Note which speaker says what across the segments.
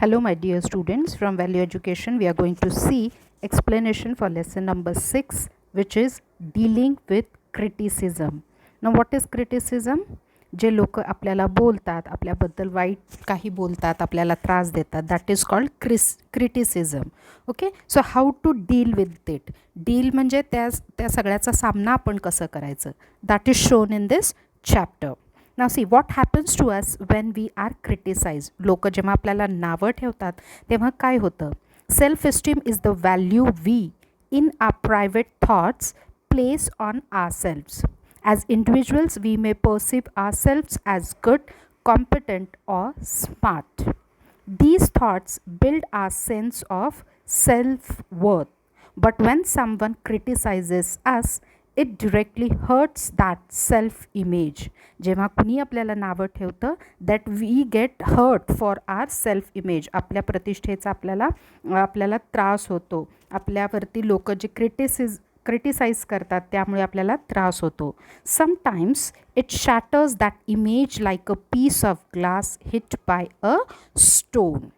Speaker 1: Hello, my dear students. From Value Education, we are going to see explanation for lesson number 6, which is dealing with criticism. Now, what is criticism? जे लोक आपल्याला बोलतात, आपल्याबद्दल white काही बोलतात, आपल्याला त्रास देतात, that is called criticism. Okay, so how to deal with it. Deal म्हणजे त्या सगळ्याचा सामना आपण कसं करायचं, that is shown in this chapter. नाव see what happens to us when we are criticize. लोक जेव्हा आपल्याला नावं ठेवतात तेव्हा काय होतं. Self esteem is the value we in our private thoughts place on our As individuals, we may perceive ourselves as good, competent, or smart. These thoughts build our sense of self worth. But when someone criticizes us, it directly hurts that self image. जेव्हा कुणी आपल्याला नावं ठेवतं, that we get hurt for our self image. आपल्या प्रतिष्ठेचा आपल्याला त्रास होतो. आपल्यावरती लोक जे क्रिटिसाइज करतात त्यामुळे आपल्याला त्रास होतो. Sometimes it shatters that image like a piece of glass hit by a stone.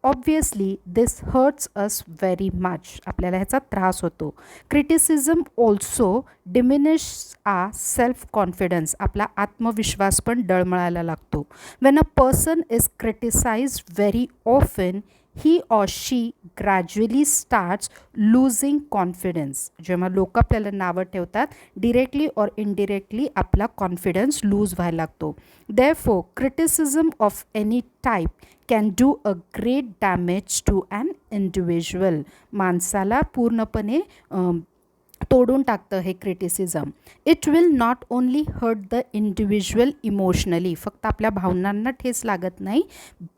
Speaker 1: Obviously this hurts us very much. आपल्याला ह्याचा त्रास होतो. Criticism also diminish a self confidence. आपला आत्मविश्वास पण डळमळायला लागतो. When a person is criticized very often, he or she gradually starts losing confidence. जेव्हा लोक आपल्याला नावं ठेवतात, डिरेक्टली और इनडिरेक्टली आपला कॉन्फिडन्स लूज व्हायला लागतो. Therefore criticism of any type can do a great damage to an individual. माणसाला पूर्णपणे तोडून टाकतं हे criticism. It will not only hurt the individual emotionally. फक्त आपल्या भावनांना ठेस लागत नाही,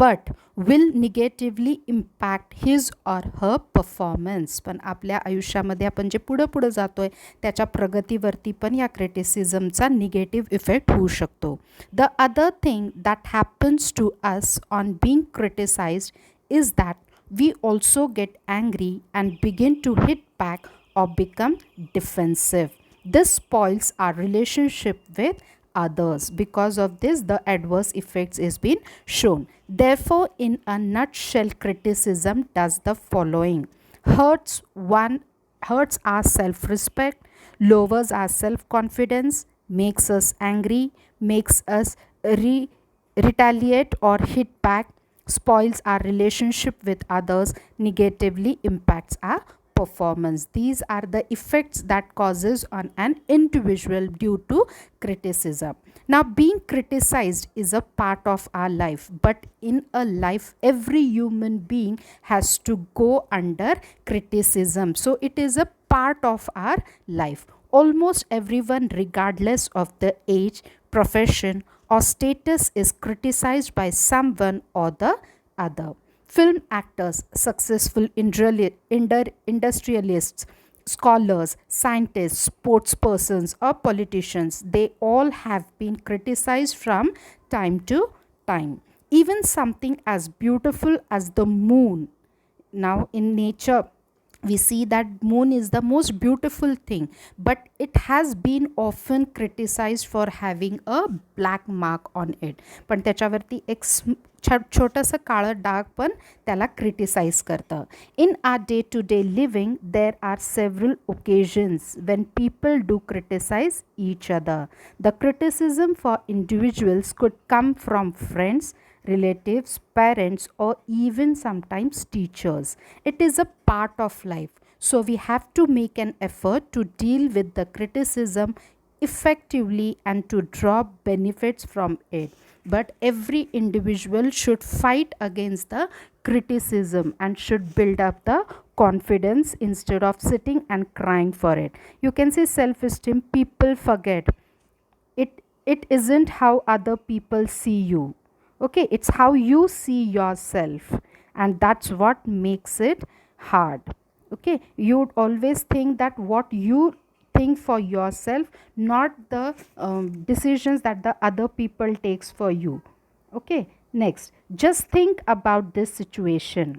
Speaker 1: but will negatively impact his or her performance. पण आपल्या आयुष्यामध्ये आपण जे पुढं जातो आहे त्याच्या प्रगतीवरती पण या क्रिटिसिझमचा निगेटिव्ह इफेक्ट होऊ शकतो. The other thing that happens to us on being criticized is that we also get angry and begin to hit back or become defensive. This spoils our relationship with others. Because of this, the adverse effects is being shown. Therefore, in a nutshell, criticism does the following: hurts our self-respect, lowers our self-confidence, makes us angry, makes us retaliate or hit back, spoils our relationship with others, negatively impacts our performance. These are the effects that causes on an individual due to criticism. Now, being criticized is a part of our life, but in a life every human being has to go under criticism. So it is a part of our life. Almost everyone, regardless of the age, profession, or status, is criticized by someone or the other. Film actors, successful industrialists, scholars, scientists, sports persons, or politicians, they all have been criticized from time to time. Even something as beautiful as the moon. Now, in nature, we see that moon is the most beautiful thing, but it has been often criticized for having a black mark on it. पण त्याच्यावरती एक छोटंसं काळं डाग पण त्याला criticize करतं. In our day to day living there are several occasions when people do criticize each other. The criticism for individuals could come from friends, relatives, parents, or even sometimes teachers. It is a part of life. So we have to make an effort to deal with the criticism effectively and to draw benefits from it. But every individual should fight against the criticism and should build up the confidence instead of sitting and crying for it. You can say self-esteem. People forget it isn't how other people see you. Okay, it's how you see yourself, and that's what makes it hard. Okay, you'd always think that what you think for yourself, not the decisions that the other people takes for you. Okay, next, just think about this situation.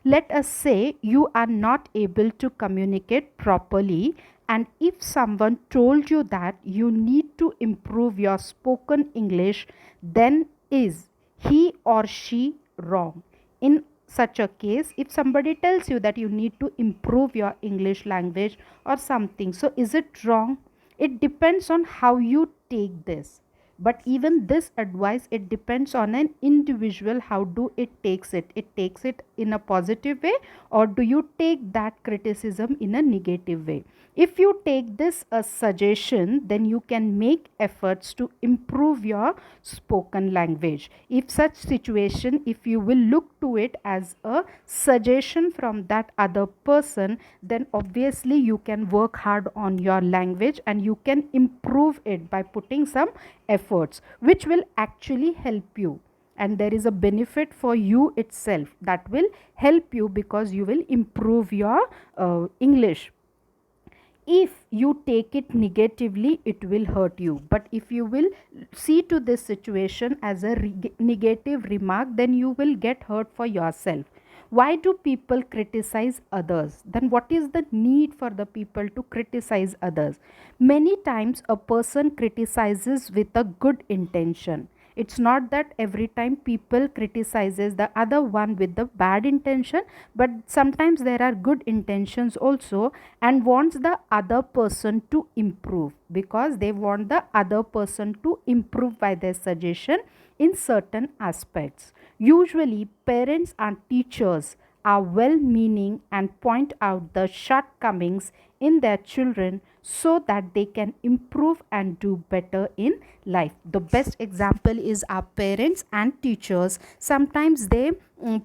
Speaker 1: Let us say you are not able to communicate properly, and if someone told you that you need to improve your spoken English, then is he or she wrong? In such a case, if somebody tells you that you need to improve your English language or something, so is it wrong? It depends on how you take this. But even this advice, it depends on an individual. How do it takes it? It takes it in a positive way, or do you take that criticism in a negative way? If you take this a suggestion, then you can make efforts to improve your spoken language. If such situation, if you will look to it as a suggestion from that other person, then obviously you can work hard on your language and you can improve it by putting some efforts, which will actually help you. And there is a benefit for you itself that will help you, because you will improve your English. If you take it negatively, it will hurt you. But if you will see to this situation as a negative remark, then you will get hurt for yourself. Why do people criticize others? Then what is the need for the people to criticize others? Many times a person criticizes with a good intention. It's not that every time people criticizes the other one with the bad intention, but sometimes there are good intentions also, and wants the other person to improve, because they want the other person to improve by their suggestion in certain aspects. Usually parents and teachers are well meaning and point out the shortcomings in their children so that they can improve and do better in life. The best example is our parents and teachers. Sometimes they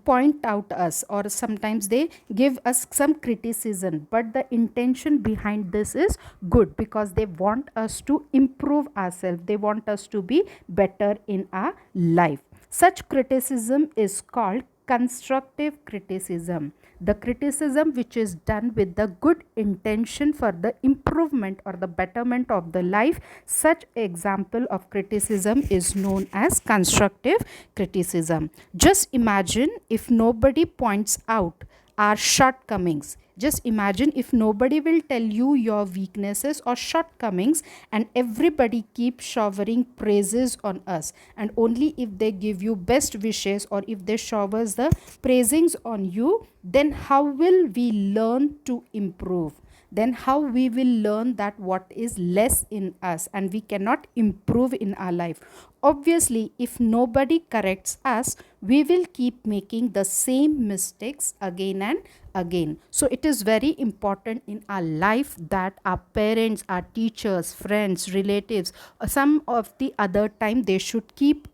Speaker 1: point out us, or sometimes they give us some criticism, but the intention behind this is good, because they want us to improve ourselves, they want us to be better in our life. Such criticism is called constructive criticism. The criticism which is done with the good intention for the improvement or the betterment of the life, such example of criticism is known as constructive criticism. Just imagine if nobody points out our shortcomings. Just imagine if nobody will tell you your weaknesses or shortcomings, and everybody keeps showering praises on us, and only if they give you best wishes or if they showers the praisings on you, then how will we learn to improve? Then how we will learn that what is less in us and we cannot improve in our life? Obviously, if nobody corrects us, we will keep making the same mistakes again and again. So it is very important in our life that our parents, our teachers, friends, relatives, some of the other time, they should keep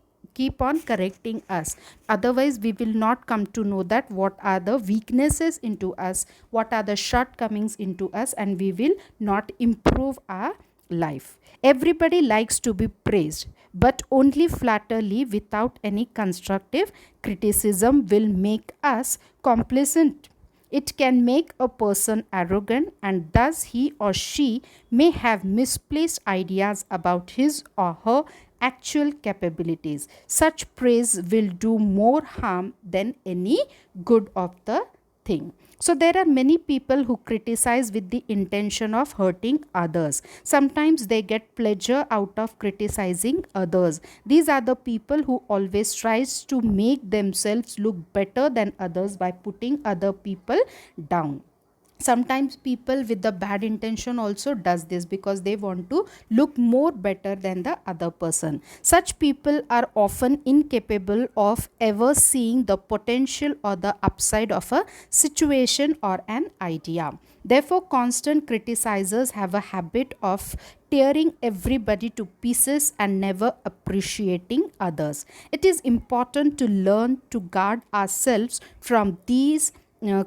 Speaker 1: on correcting us. Otherwise we will not come to know that what are the weaknesses into us, what are the shortcomings into us, and we will not improve our life. Everybody likes to be praised, but only flattery without any constructive criticism will make us complacent. It can make a person arrogant, and thus he or she may have misplaced ideas about his or her actual capabilities. Such praise will do more harm than any good of the thing. So there are many people who criticize with the intention of hurting others. Sometimes they get pleasure out of criticizing others. These are the people who always tries to make themselves look better than others by putting other people down. Sometimes people with the bad intention also does this, because they want to look more better than the other person. Such people are often incapable of ever seeing the potential or the upside of a situation or an idea. Therefore, constant criticizers have a habit of tearing everybody to pieces and never appreciating others. It is important to learn to guard ourselves from these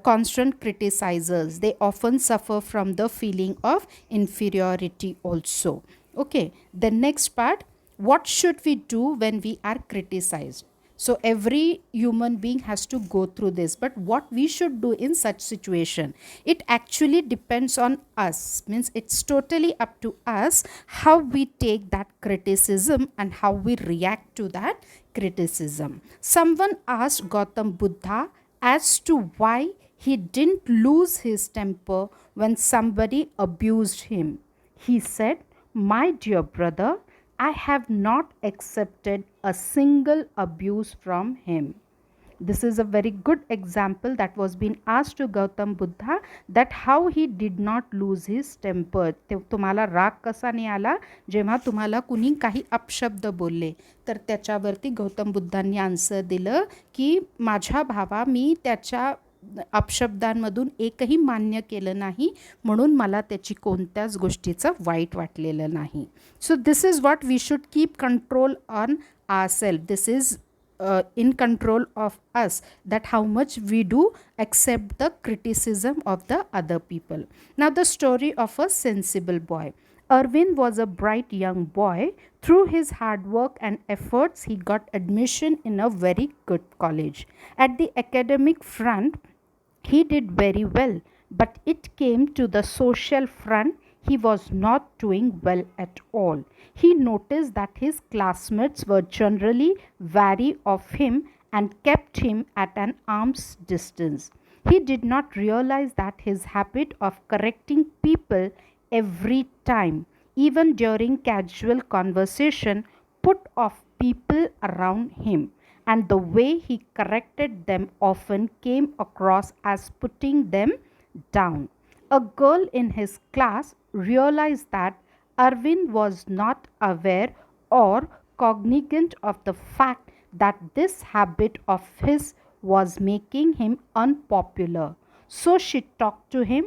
Speaker 1: constant criticizers. They often suffer from the feeling of inferiority also. Okay, the next part, what should we do when we are criticized? So every human being has to go through this, but what we should do in such situation, it actually depends on us. Means it's totally up to us how we take that criticism and how we react to that criticism. Someone asked Gautam Buddha as to why he didn't lose his temper when somebody abused him. He said, "My dear brother, I have not accepted a single abuse from him." This is a very good example that was being asked to Gautam Buddha, that how he did not lose his temper. तुम्हाला राग कसा नाही आला जेव्हा तुम्हाला कुणी काही अपशब्द बोलले. तर त्याच्यावरती गौतम बुद्धांनी आन्सर दिलं की माझ्या भावा, मी त्याच्या अपशब्दांमधून एकही मान्य केलं नाही, म्हणून मला त्याची कोणत्याच गोष्टीचं वाईट वाटलेलं नाही. So this is what we should keep control on ourselves. This is in control of us, that how much we do accept the criticism of the other people. Now the story of a sensible boy. Arvind was a bright young boy. Through his hard work and efforts, he got admission in a very good college. At the academic front, he did very well, but it came to the social front, he was not doing well at all. He noticed that his classmates were generally wary of him and kept him at an arm's distance. He did not realize that his habit of correcting people every time, even during casual conversation, put off people around him, and the way he corrected them often came across as putting them down. A girl in his class realized that Arvind was not aware or cognizant of the fact that this habit of his was making him unpopular. So she talked to him.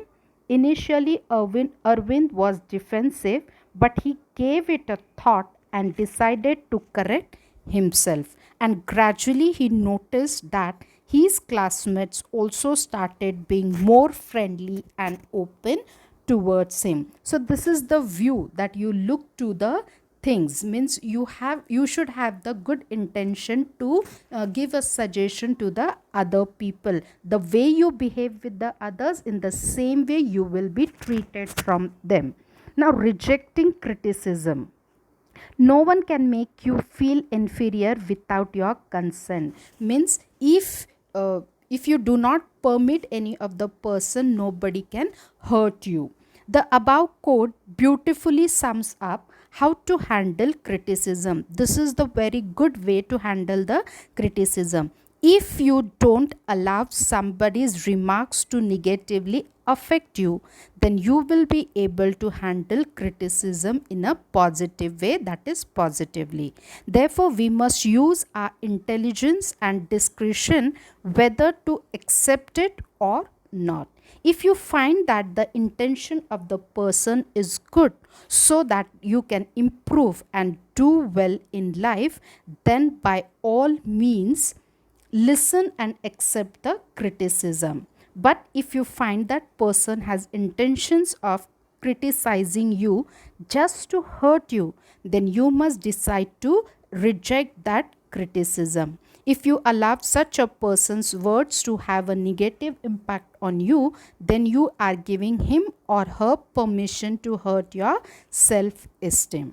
Speaker 1: Initially, Arvind was defensive, but he gave it a thought and decided to correct himself. And gradually, he noticed that his classmates also started being more friendly and open towards him. So this is the view, that you look to the things, means you should have the good intention to give a suggestion to the other people. The way you behave with the others, in the same way you will be treated from them. Now, rejecting criticism. No one can make you feel inferior without your consent. Means if you do not permit any of the person, nobody can hurt you. The above quote beautifully sums up how to handle criticism. This is the very good way to handle the criticism. If you don't allow somebody's remarks to negatively affect you, then you will be able to handle criticism in a positive way, that is positively. Therefore, we must use our intelligence and discretion whether to accept it or not. If you find that the intention of the person is good, so that you can improve and do well in life, then by all means listen and accept the criticism. But if you find that person has intentions of criticizing you just to hurt you, then you must decide to reject that criticism. If you allow such a person's words to have a negative impact on you, then you are giving him or her permission to hurt your self-esteem.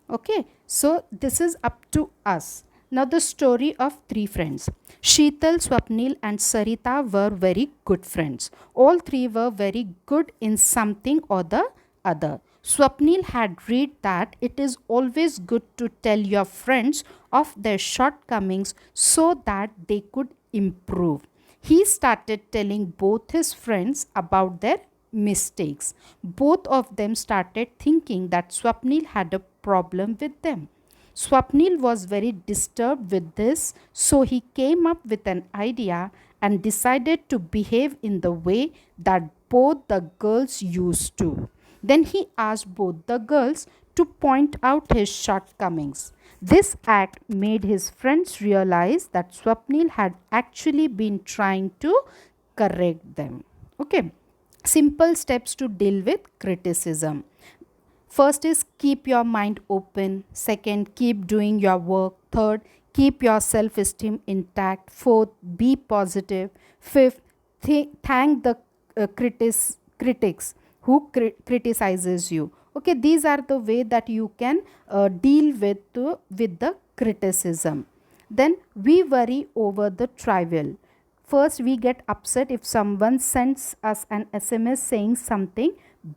Speaker 1: Okay, so this is up to us. Now the story of three friends. Sheetal, Swapnil and Sarita were very good friends. All three were very good in something or the other. Swapnil had read that it is always good to tell your friends of their shortcomings so that they could improve. He started telling both his friends about their mistakes. Both of them started thinking that Swapnil had a problem with them. Swapnil was very disturbed with this, so he came up with an idea and decided to behave in the way that both the girls used to. Then he asked both the girls to point out his shortcomings. This act made his friends realize that Swapnil had actually been trying to correct them. Okay, simple steps to deal with criticism. First is keep your mind open. Second, keep doing your work. Third, keep your self-esteem intact. Fourth, be positive. Fifth, thank the critics who criticizes you. Okay, these are the way that you can deal with the criticism. Then we worry over the trivial. First, we get upset if someone sends us an SMS saying something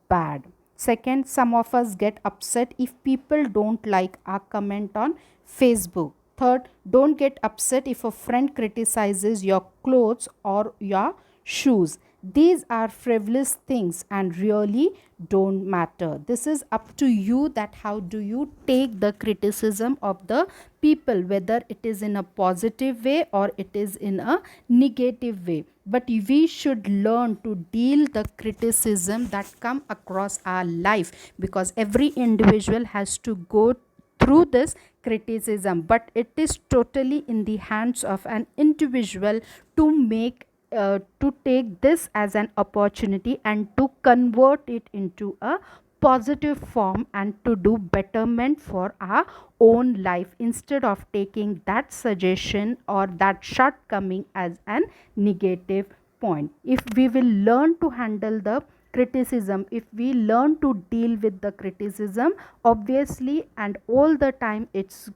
Speaker 1: bad. Second, some of us get upset if people don't like our comment on Facebook. Third, don't get upset if a friend criticizes your clothes or your shoes. These are frivolous things and really don't matter. This is up to you that how do you take the criticism of the people, whether it is in a positive way or it is in a negative way. But we should learn to deal the criticism that come across our life, because every individual has to go through this criticism, but it is totally in the hands of an individual to make to take this as an opportunity and to convert it into a positive form and to do betterment for our own life, instead of taking that suggestion or that shortcoming as an negative point. If we will learn to handle the criticism, if we learn to deal with the criticism, obviously and all the time, it's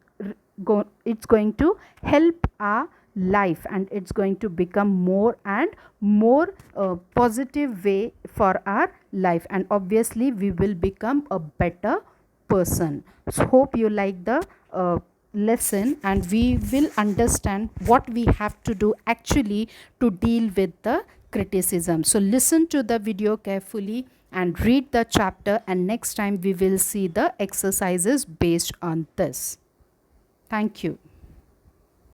Speaker 1: going to help our life, and it's going to become more and more positive way for our life, and obviously we will become a better person. So hope you like the lesson, and we will understand what we have to do actually to deal with the criticism. So listen to the video carefully and read the chapter, and next time we will see the exercises based on this. Thank you.